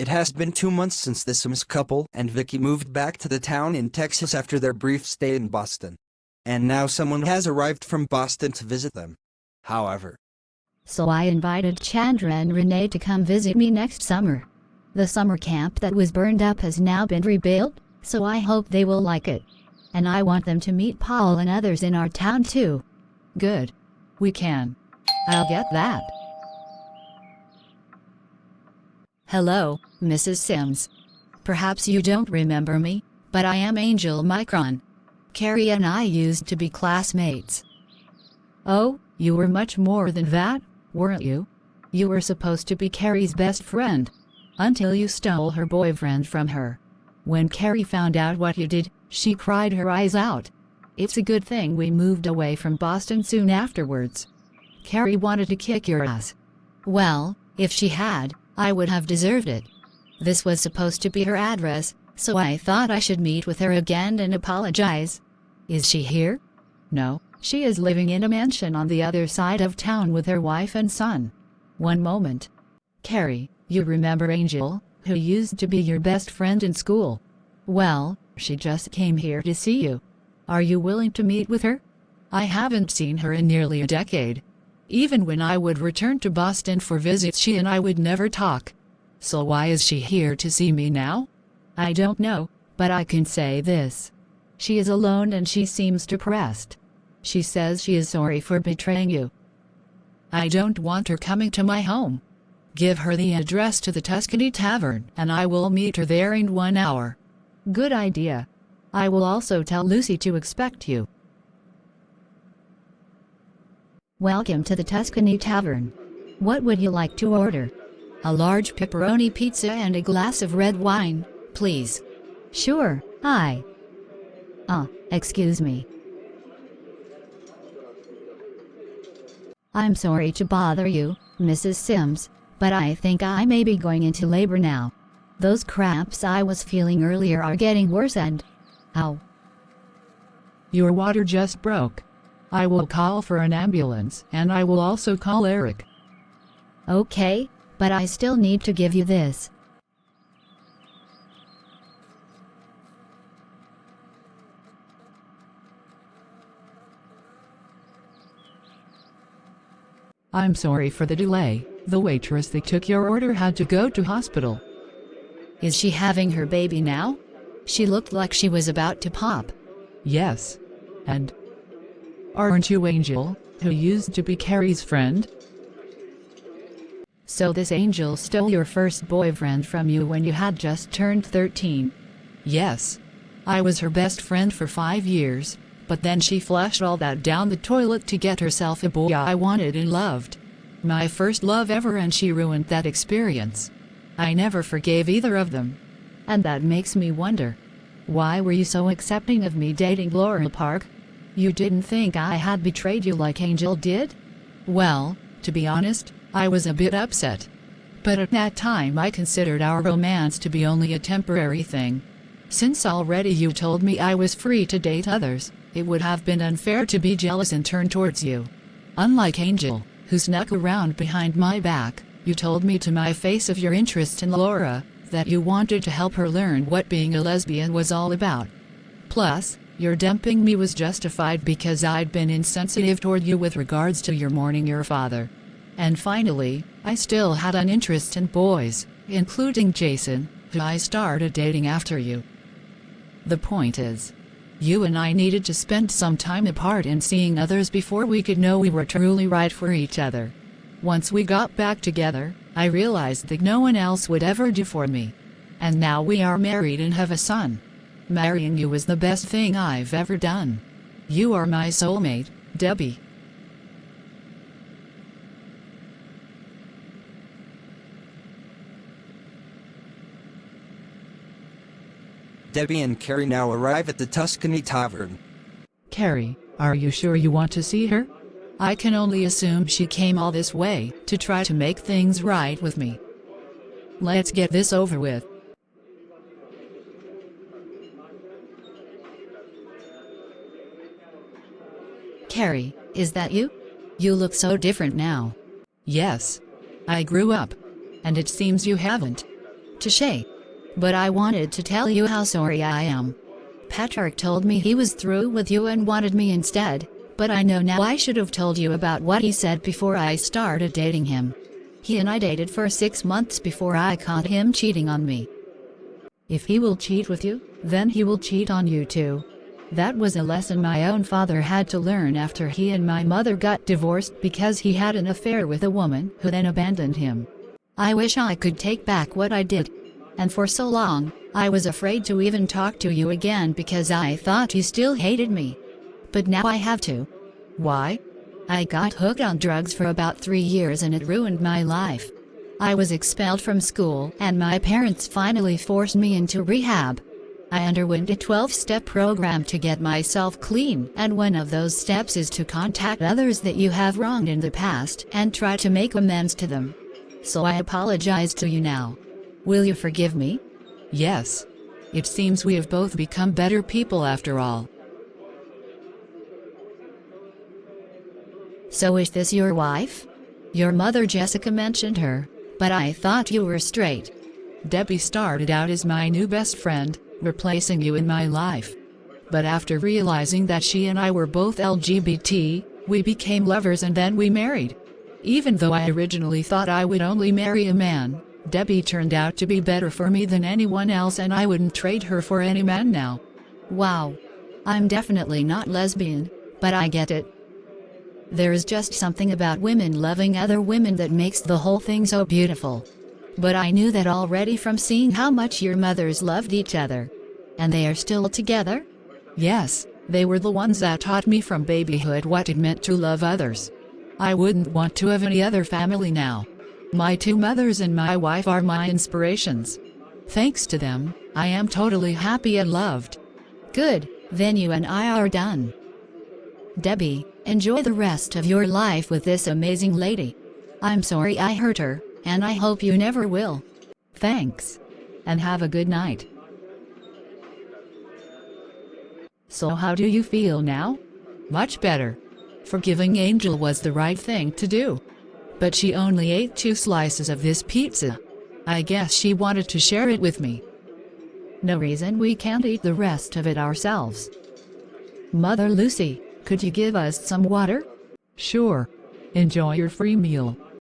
It has been 2 months since this Sims couple and Vicky moved back to the town in Texas after their brief stay in Boston. And now someone has arrived from Boston to visit them. However, So I invited Chandra and Renee to come visit me next summer. The summer camp that was burned up has now been rebuilt, so I hope they will like it. And I want them to meet Paul and others in our town too. Good. We can. I'll get that. Hello, Mrs. Sims. Perhaps you don't remember me, but I am Angel Micron. Carrie and I used to be classmates. Oh, you were much more than that, weren't you? You were supposed to be Carrie's best friend. Until you stole her boyfriend from her. When Carrie found out what you did, she cried her eyes out. It's a good thing we moved away from Boston soon afterwards. Carrie wanted to kick your ass. Well, if she had, I would have deserved it. This was supposed to be her address, so I thought I should meet with her again and apologize. Is she here? No, she is living in a mansion on the other side of town with her wife and son. One moment. Carrie, you remember Angel, who used to be your best friend in school? Well, she just came here to see you. Are you willing to meet with her? I haven't seen her in nearly a decade. Even when I would return to Boston for visits, she and I would never talk. So why is she here to see me now? I don't know, but I can say this. She is alone and she seems depressed. She says she is sorry for betraying you. I don't want her coming to my home. Give her the address to the Tuscany Tavern and I will meet her there in 1 hour. Good idea. I will also tell Lucy to expect you. Welcome to the Tuscany Tavern. What would you like to order? A large pepperoni pizza and a glass of red wine, please. Sure, hi. Excuse me. I'm sorry to bother you, Mrs. Sims, but I think I may be going into labor now. Those cramps I was feeling earlier are getting worse and... Ow. Your water just broke. I will call for an ambulance and I will also call Eric. Okay, but I still need to give you this. I'm sorry for the delay. The waitress that took your order had to go to hospital. Is she having her baby now? She looked like she was about to pop. Yes. And aren't you Angel, who used to be Carrie's friend? So this Angel stole your first boyfriend from you when you had just turned 13. Yes. I was her best friend for 5 years, but then she flushed all that down the toilet to get herself a boy I wanted and loved. My first love ever, and she ruined that experience. I never forgave either of them. And that makes me wonder, why were you so accepting of me dating Laurel Park? You didn't think I had betrayed you like Angel did? Well, to be honest, I was a bit upset. But at that time I considered our romance to be only a temporary thing. Since already you told me I was free to date others, it would have been unfair to be jealous and turn towards you. Unlike Angel, who snuck around behind my back, you told me to my face of your interest in Laura, that you wanted to help her learn what being a lesbian was all about. Plus, your dumping me was justified because I'd been insensitive toward you with regards to your mourning your father. And finally, I still had an interest in boys, including Jason, who I started dating after you. The point is, you and I needed to spend some time apart and seeing others before we could know we were truly right for each other. Once we got back together, I realized that no one else would ever do for me. And now we are married and have a son. Marrying you is the best thing I've ever done. You are my soulmate, Debbie. Debbie and Carrie now arrive at the Tuscany Tavern. Carrie, are you sure you want to see her? I can only assume she came all this way to try to make things right with me. Let's get this over with. Carrie, is that you? You look so different now. Yes. I grew up. And it seems you haven't. Touché. But I wanted to tell you how sorry I am. Patrick told me he was through with you and wanted me instead, but I know now I should have told you about what he said before I started dating him. He and I dated for 6 months before I caught him cheating on me. If he will cheat with you, then he will cheat on you too. That was a lesson my own father had to learn after he and my mother got divorced because he had an affair with a woman who then abandoned him. I wish I could take back what I did. And for so long, I was afraid to even talk to you again because I thought you still hated me. But now I have to. Why? I got hooked on drugs for about 3 years and it ruined my life. I was expelled from school and my parents finally forced me into rehab. I underwent a 12-step program to get myself clean, and one of those steps is to contact others that you have wronged in the past and try to make amends to them. So I apologize to you now. Will you forgive me? Yes. It seems we have both become better people after all. So is this your wife? Your mother Jessica mentioned her, but I thought you were straight. Debbie started out as my new best friend, replacing you in my life. But after realizing that she and I were both LGBT, we became lovers and then we married. Even though I originally thought I would only marry a man, Debbie turned out to be better for me than anyone else and I wouldn't trade her for any man now. Wow. I'm definitely not lesbian, but I get it. There is just something about women loving other women that makes the whole thing so beautiful. But I knew that already from seeing how much your mothers loved each other. And they are still together? Yes, they were the ones that taught me from babyhood what it meant to love others. I wouldn't want to have any other family now. My 2 mothers and my wife are my inspirations. Thanks to them, I am totally happy and loved. Good, then you and I are done. Debbie, enjoy the rest of your life with this amazing lady. I'm sorry I hurt her, and I hope you never will. Thanks. And have a good night. So how do you feel now? Much better. Forgiving Angel was the right thing to do. But she only ate 2 slices of this pizza. I guess she wanted to share it with me. No reason we can't eat the rest of it ourselves. Mother Lucy, could you give us some water? Sure. Enjoy your free meal.